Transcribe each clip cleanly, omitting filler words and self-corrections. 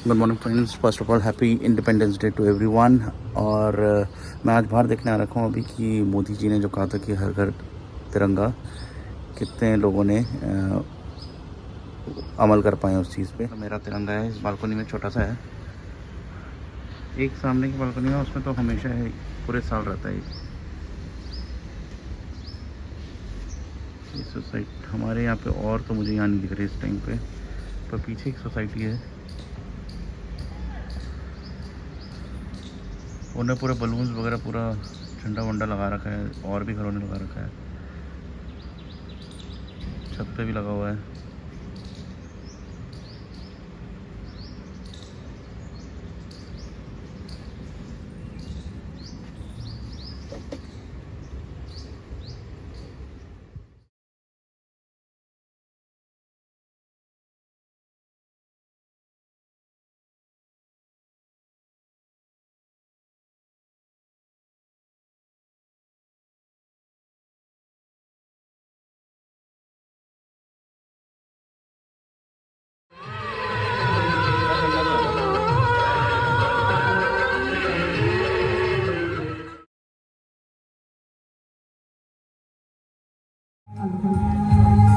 Good morning friends, first of all happy independence day to everyone. और मैं आज बाहर देखने आ रखा हूँ अभी कि मोदी जी ने जो कहा था कि हर घर तिरंगा, कितने लोगों ने अमल कर पाए उस चीज़ पे। तो मेरा तिरंगा है इस बालकनी में, छोटा सा है। एक सामने की बालकनी है, उसमें तो हमेशा है, पूरे साल रहता है। ये सोसाइटी हमारे यहाँ पे, और तो मुझे यहाँ नहीं दिख रही इस टाइम पे, पर पीछे एक सोसाइटी है, उन्होंने पूरे बलून्स वगैरह, पूरा झंडा वंडा लगा रखा है, और भी घरों ने लगा रखा है, छत पे भी लगा हुआ है।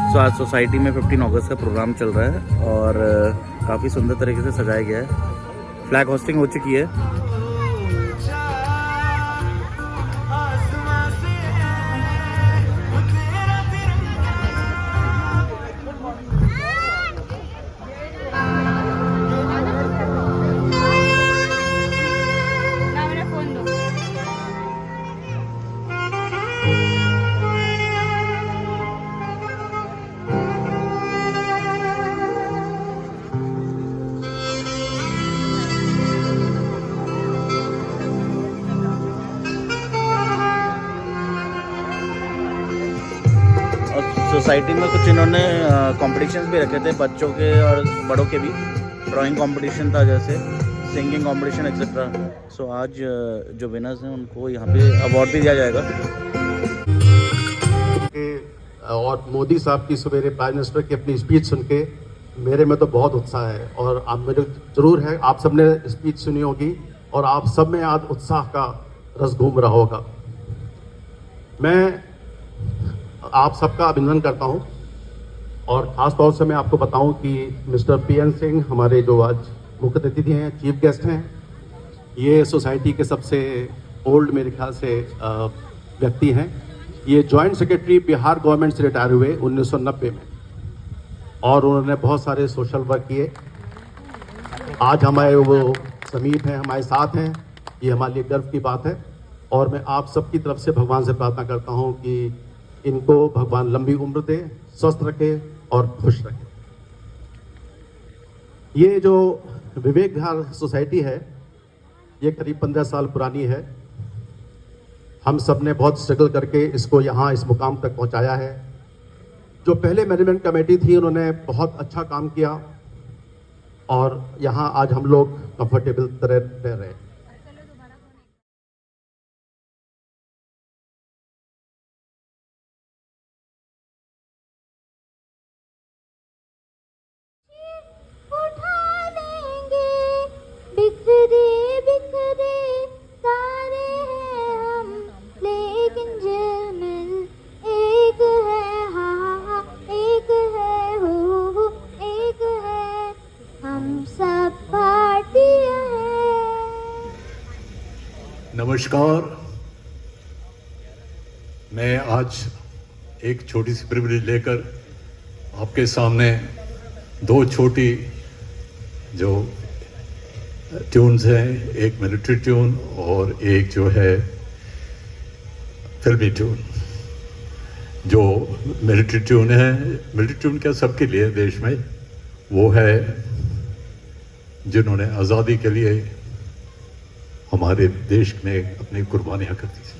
तो आज सोसाइटी में 15 अगस्त का प्रोग्राम चल रहा है और काफ़ी सुंदर तरीके से सजाया गया है। फ्लैग होस्टिंग हो चुकी है। सोसाइटी में कुछ इन्होंने कॉम्पिटिशन्स भी रखे थे, बच्चों के और बड़ों के भी। ड्राइंग कंपटीशन था, जैसे सिंगिंग कंपटीशन एक्सेट्रा। सो आज जो विनर्स हैं उनको यहाँ पे अवार्ड भी दिया जाएगा। और मोदी साहब की सवेरे प्राइम मिनिस्टर की अपनी स्पीच सुन के मेरे में तो बहुत उत्साह है, और आप मेरे जरूर है, आप सबने स्पीच सुनी होगी और आप सब में आज उत्साह का रस घूम रहा होगा। मैं आप सबका अभिनंदन करता हूं, और ख़ास तौर से मैं आपको बताऊं कि मिस्टर पीएन सिंह हमारे जो आज मुख्य अतिथि हैं, चीफ गेस्ट हैं, ये सोसाइटी के सबसे ओल्ड मेरे ख्याल से व्यक्ति हैं। ये जॉइंट सेक्रेटरी बिहार गवर्नमेंट से रिटायर हुए 1990 में, और उन्होंने बहुत सारे सोशल वर्क किए। आज हमारे वो समीप हैं, हमारे साथ हैं, ये हमारे लिए गर्व की बात है। और मैं आप सबकी तरफ से भगवान से प्रार्थना करता हूँ कि इनको भगवान लंबी उम्र दे, स्वस्थ रखे और खुश रखे। ये जो विवेक विहार सोसाइटी है, ये करीब 15 साल पुरानी है। हम सब ने बहुत स्ट्रगल करके इसको यहाँ इस मुकाम तक पहुँचाया है। जो पहले मैनेजमेंट कमेटी थी, उन्होंने बहुत अच्छा काम किया, और यहाँ आज हम लोग कंफर्टेबल तरह रह रहे हैं। नमस्कार। मैं आज एक छोटी सी प्रिविलेज लेकर आपके सामने दो छोटी जो ट्यून्स हैं, एक मिलिट्री ट्यून और एक जो है फिल्मी ट्यून। जो मिलिट्री ट्यून है, मिलिट्री ट्यून क्या सबके लिए देश में, वो है जिन्होंने आज़ादी के लिए हमारे देश में अपनी कुर्बानियां कर दी थी।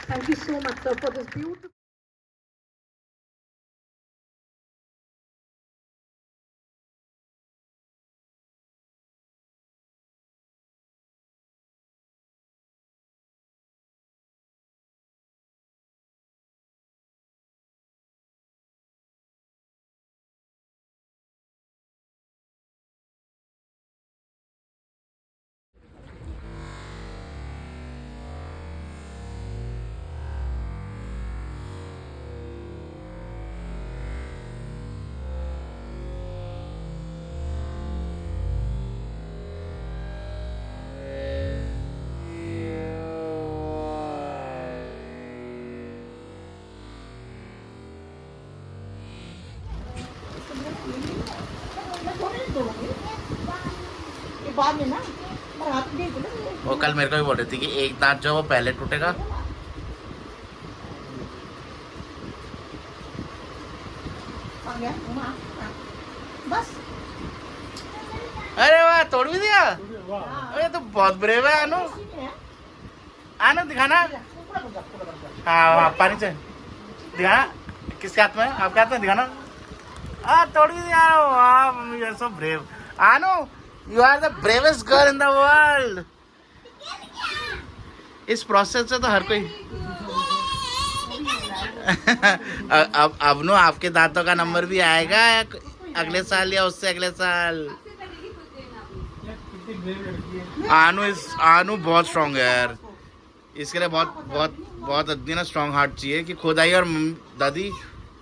Thank you so much, sir, for this beautiful. बाद में ना रात में वो कल मेरे को भी बोल रही थी कि एक दांत जो है वो पहले टूटेगा। आ गया बस। अरे वाह, तोड़ भी दिया। अरे तो बहुत ब्रेव है अनु। अनु दिखाना। हाँ हाँ, पानी से दिखाना। किसके हाथ में? आपके हाथ में दिखाना। तोड़ भी दिया। वाह mummy, you are so brave. Anu, you are the bravest girl in the world. इस प्रोसेस से तो हर कोई अब नो आपके दांतों का नंबर भी आएगा अगले साल या उससे अगले साल। आनू बहुत स्ट्रांग है यार। इसके लिए बहुत बहुत बहुत ना स्ट्रांग हार्ट चाहिए कि खुद आई और दादी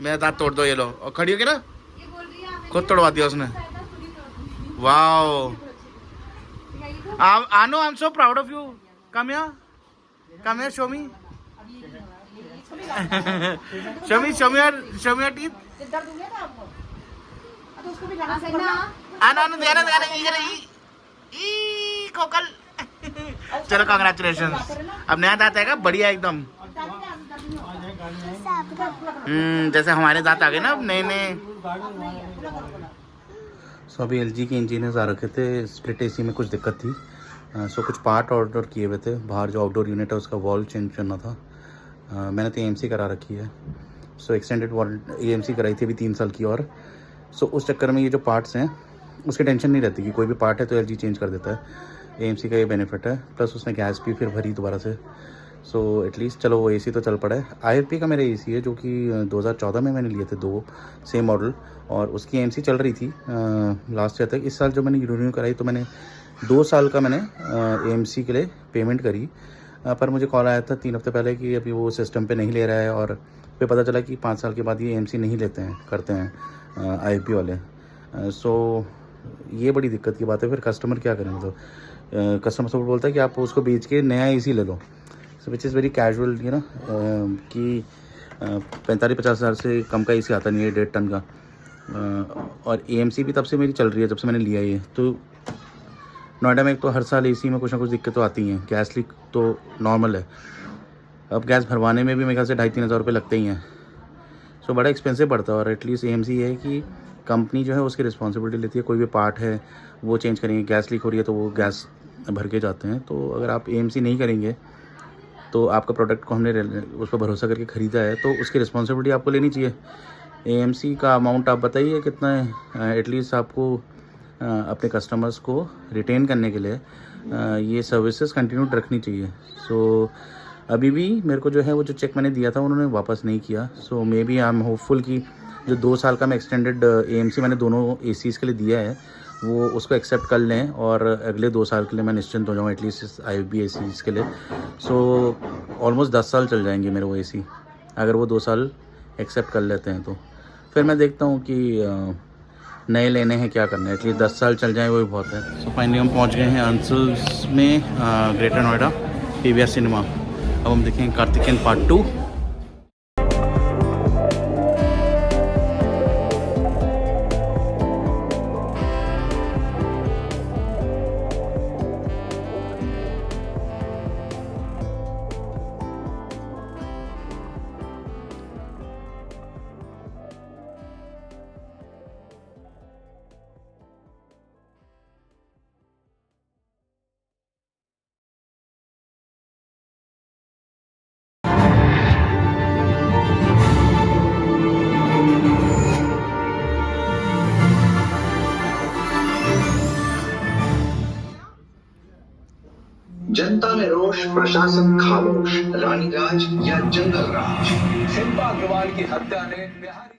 मेरा दांत तोड़ दो, ये लो, और खड़ी हो के ना खुद तोड़वा दिया उसने। वाओ आनू, I am so proud of you. Come here, show me. show me your teeth. दर्द हो गया ना आपको? तो उसको भी लगाना आनू दिखाना कोकल। चलो कांग्रेचुलेशन। अब नया दांत आएगा बढ़िया एकदम। जैसे हमारे दांत आ गए ना अब नए नए। सो अभी LG के इंजीनियर्स आ रखे थे। स्प्लिट AC में कुछ दिक्कत थी। सो कुछ पार्ट ऑर्डर किए हुए थे। बाहर जो आउटडोर यूनिट है उसका वॉल चेंज करना था। मैंने तो AMC करा रखी है। सो एक्सटेंडेड वारंटी AMC कराई थी अभी 3 साल की। और सो उस चक्कर में ये जो पार्ट्स हैं उसकी टेंशन नहीं रहती कि कोई भी पार्ट है तो LG चेंज कर देता है। AMC का ये बेनिफिट है। प्लस उसने गैस भी फिर भरी दोबारा से। सो एटलीस्ट चलो वो AC तो चल पड़ा है। IFP का मेरा AC है जो कि 2014 में मैंने लिए थे 2 सेम मॉडल, और उसकी AMC चल रही थी लास्ट ईयर तक। इस साल जो मैंने रिन्यू कराई तो मैंने 2 साल का मैंने AMC के लिए पेमेंट करी। पर मुझे कॉल आया था 3 हफ्ते पहले कि अभी वो सिस्टम पे नहीं ले रहा है, और फिर पता चला कि 5 साल के बाद ये AMC नहीं लेते हैं, करते हैं IFP वाले। सो ये बड़ी दिक्कत की बात है। फिर कस्टमर क्या करें? मतलब कस्टमर सपोर्ट बोलता है कि आप उसको बेच के नया AC ले लो। So which is very casual, you know, कि 45-50 हज़ार से कम का AC आता नहीं है 1.5 टन का। और AMC भी तब से मेरी चल रही है जब से मैंने लिया ये। तो नोएडा में एक तो हर साल AC में कुछ ना कुछ दिक्कत तो आती हैं। गैस लीक तो नॉर्मल है। अब गैस भरवाने में भी मेरे ख्याल से 2,500-3 हज़ार रुपये लगते ही हैं। सो बड़ा एक्सपेंसिव पड़ता है। और एटलीस्ट AMC ये है कि कंपनी जो है उसकी रिस्पॉन्सिबिलिटी लेती है। कोई भी पार्ट है वो चेंज करेंगे। गैस लीक हो रही है तो वो गैस भर के जाते हैं। तो अगर आप AMC नहीं करेंगे तो आपका प्रोडक्ट को हमने उस पर भरोसा करके ख़रीदा है तो उसकी रिस्पॉन्सिबिलिटी आपको लेनी चाहिए। AMC का अमाउंट आप बताइए कितना है। एटलीस्ट आपको अपने कस्टमर्स को रिटेन करने के लिए ये सर्विसेज कंटिन्यू रखनी चाहिए। सो अभी भी मेरे को जो है वो जो चेक मैंने दिया था उन्होंने वापस नहीं किया। So maybe I am hopeful कि जो 2 साल का मैं एक्सटेंडेड AMC मैंने दोनों ACs के लिए दिया है वो उसको एक्सेप्ट कर लें, और अगले 2 साल के लिए मैं निश्चिंत हो जाऊँ एटलीस्ट इस IFB ACs के लिए। सो ऑलमोस्ट 10 साल चल जाएंगे मेरे वो AC, अगर वो 2 साल एक्सेप्ट कर लेते हैं तो। फिर मैं देखता हूँ कि नए लेने हैं, क्या करना है। एटलीस्ट 10 साल चल जाए वो भी बहुत है। सो फाइनली हम पहुँच गए हैं अंसल्स में, ग्रेटर नोएडा PVR सिनेमा। अब हम देखेंगे कार्तिकेयन पार्ट 2। जनता में रोष, प्रशासन खामोश, रानी राज या जंगल राज। शिल्पा अग्रवाल की हत्या ने बिहार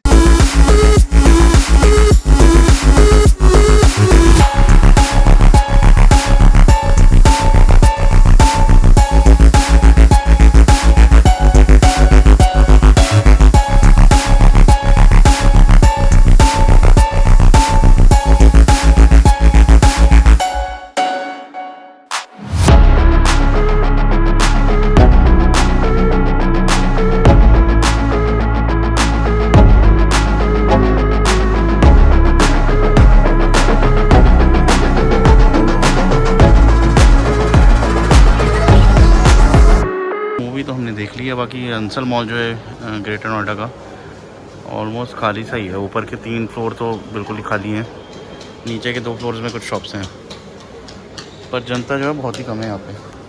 मूवी तो हमने देख ली है। बाकी अंसल मॉल जो है ग्रेटर नोएडा का ऑलमोस्ट खाली सा ही है। ऊपर के 3 फ्लोर तो बिल्कुल ही खाली हैं, नीचे के 2 फ्लोर्स में कुछ शॉप्स हैं, पर जनता जो है बहुत ही कम है यहाँ पे।